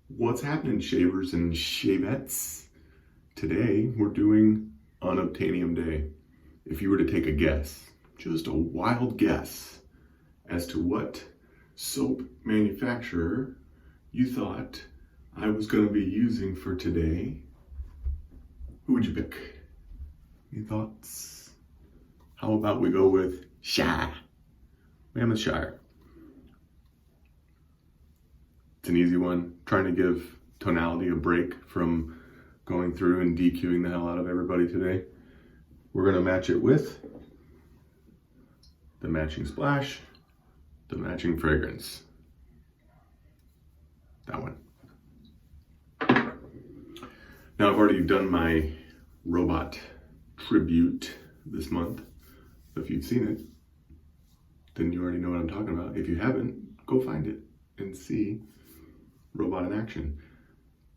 What's happening, shavers and shavettes? Today we're doing Unobtainium Day. If you were to take a guess, just a wild guess, as to what soap manufacturer you thought I was going to be using for today, who would you pick? Any thoughts? How about we go with Mammoth Shire. It's an easy one, trying to give tonality a break from going through and DQing the hell out of everybody today. We're going to match it with the matching splash, the matching fragrance. That one. Now I've already done my robot tribute this month. If you've seen it, then you already know what I'm talking about. If you haven't, go find it and see Robot in action.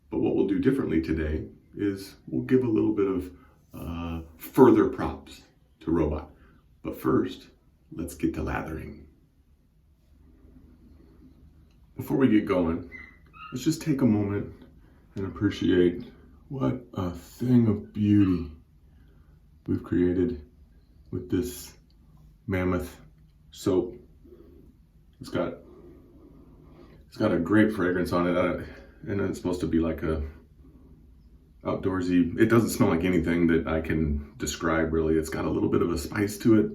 But what we'll do differently today is we'll give a little bit of further props to Robot. But first, let's get to lathering. Before we get going, let's just take a moment and appreciate what a thing of beauty we've created with this Mammoth soap. It's got a great fragrance on it, and it's supposed to be like a outdoorsy. It doesn't smell like anything that I can describe really. It's got a little bit of a spice to it.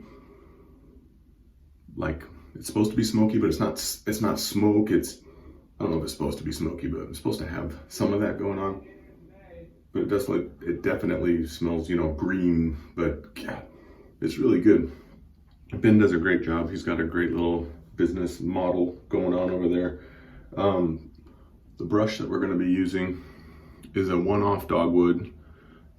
Like, it's supposed to be smoky, but it's not smoke. I don't know if it's supposed to be smoky, but it's supposed to have some of that going on. But it definitely smells, green, but yeah, it's really good. Ben does a great job. He's got a great little business model going on over there. The brush that we're going to be using is a one-off dogwood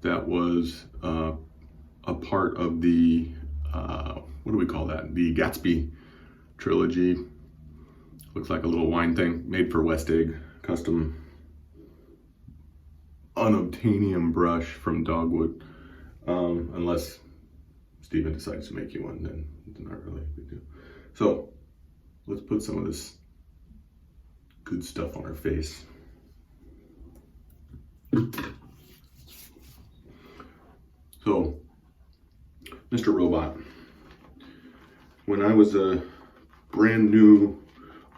that was a part of the, what do we call that? The Gatsby trilogy. Looks like a little wine thing made for West Egg, custom Unobtainium brush from dogwood. Unless Steven decides to make you one, then it's not really a big deal. So let's put some of this good stuff on our face. So, Mr. Robot, when I was a brand new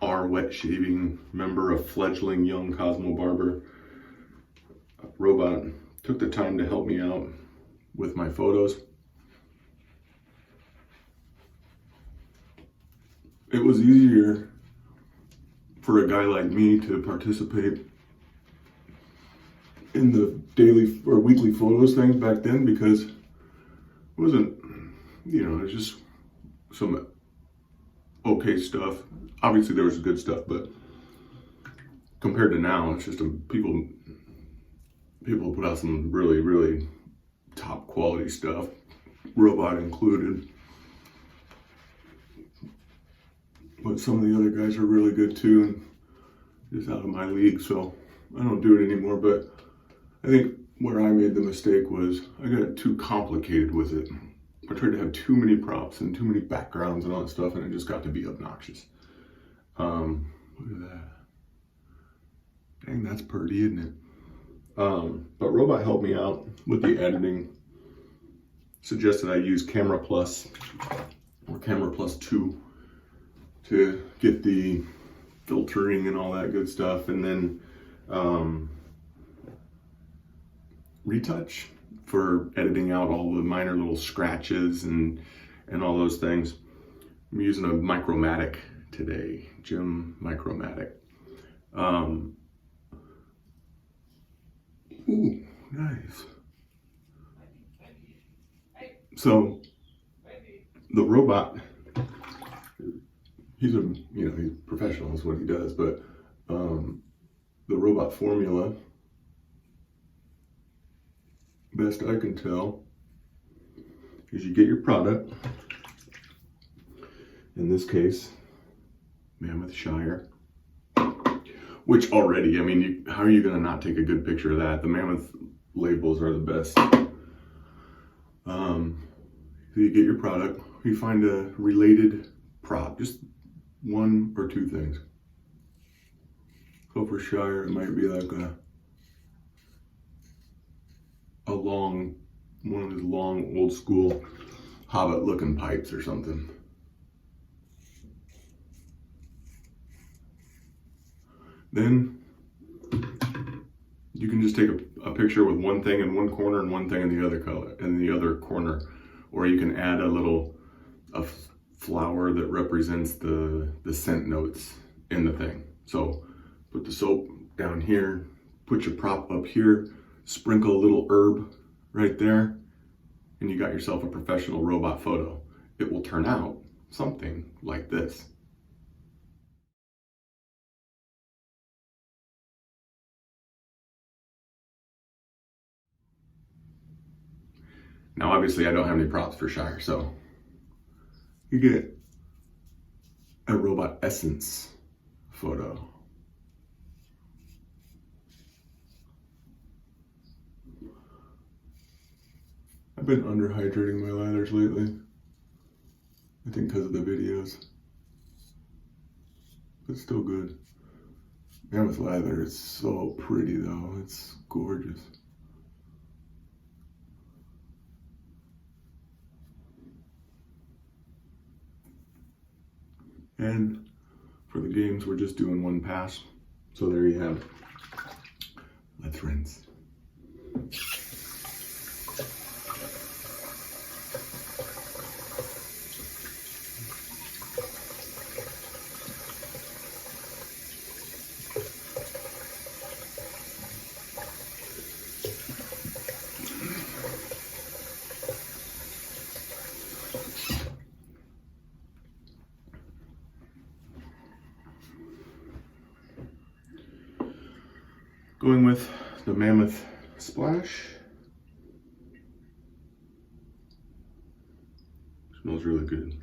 wet shaving member, a fledgling young Cosmo barber, Robot took the time to help me out with my photos. It was easier for a guy like me to participate in the daily or weekly photos things back then, because it wasn't, it's just some okay stuff. Obviously there was good stuff, but compared to now, it's just people put out some really, really top quality stuff, Robot included. But some of the other guys are really good too, and just out of my league, so I don't do it anymore. But I think where I made the mistake was I got too complicated with it. I tried to have too many props and too many backgrounds and all that stuff, and it just got to be obnoxious. Look at that. Dang, that's pretty, isn't it? But Robot helped me out with the editing. Suggested I use Camera Plus or Camera Plus 2 to get the filtering and all that good stuff, and then Retouch for editing out all the minor little scratches and all those things. I'm using a Micromatic today, Jim Micromatic. Ooh, nice. So the Robot, he's professional is what he does, but the Robot formula, best I can tell, is you get your product, in this case, Mammoth Shire, which already, how are you going to not take a good picture of that? The Mammoth labels are the best. So you get your product, you find a related prop, just one or two things. So for Shire, it might be like one of these long, old school Hobbit looking pipes or something. Then you can just take a picture with one thing in one corner and one thing in the other color, in the other corner. Or you can add a flower that represents the scent notes in the thing. So put the soap down here, put your prop up here, sprinkle a little herb right there, and you got yourself a professional robot photo. It will turn out something like this. Now, obviously, I don't have any props for Shire, so you get a robot essence photo. I've been underhydrating my lathers lately. I think because of the videos. But still good. Man, with lather, it's so pretty though. It's gorgeous. And for the games, we're just doing one pass. So there you have it. Let's rinse. Going with the Mammoth Splash. Smells really good.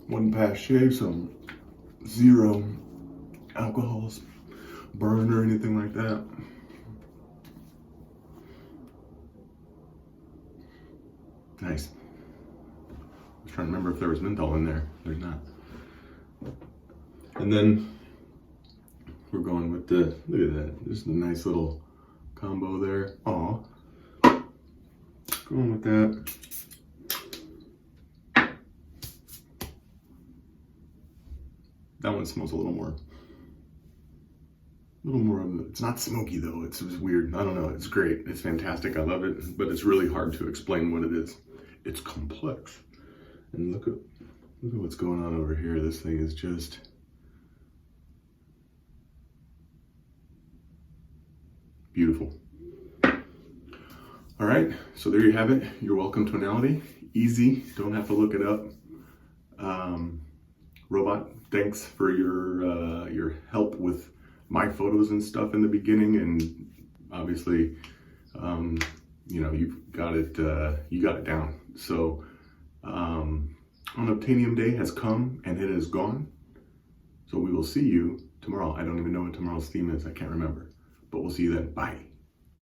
One pass shave, so zero alcohol burn or anything like that. Nice. I was trying to remember if there was menthol in there. There's not. And then we're going with the, look at that, just a nice little combo there. Aw. Going with that. That one smells a little more of it. It's not smoky though. It's weird. I don't know. It's great. It's fantastic. I love it. But it's really hard to explain what it is. It's complex. And look at what's going on over here. This thing is just beautiful. All right. So there you have it. You're welcome tonality. Easy. Don't have to look it up. Robot, thanks for your help with my photos and stuff in the beginning, and obviously, you know, you got it down. So, Unobtainium Day has come and it is gone. So we will see you tomorrow. I don't even know what tomorrow's theme is. I can't remember, but we'll see you then. Bye.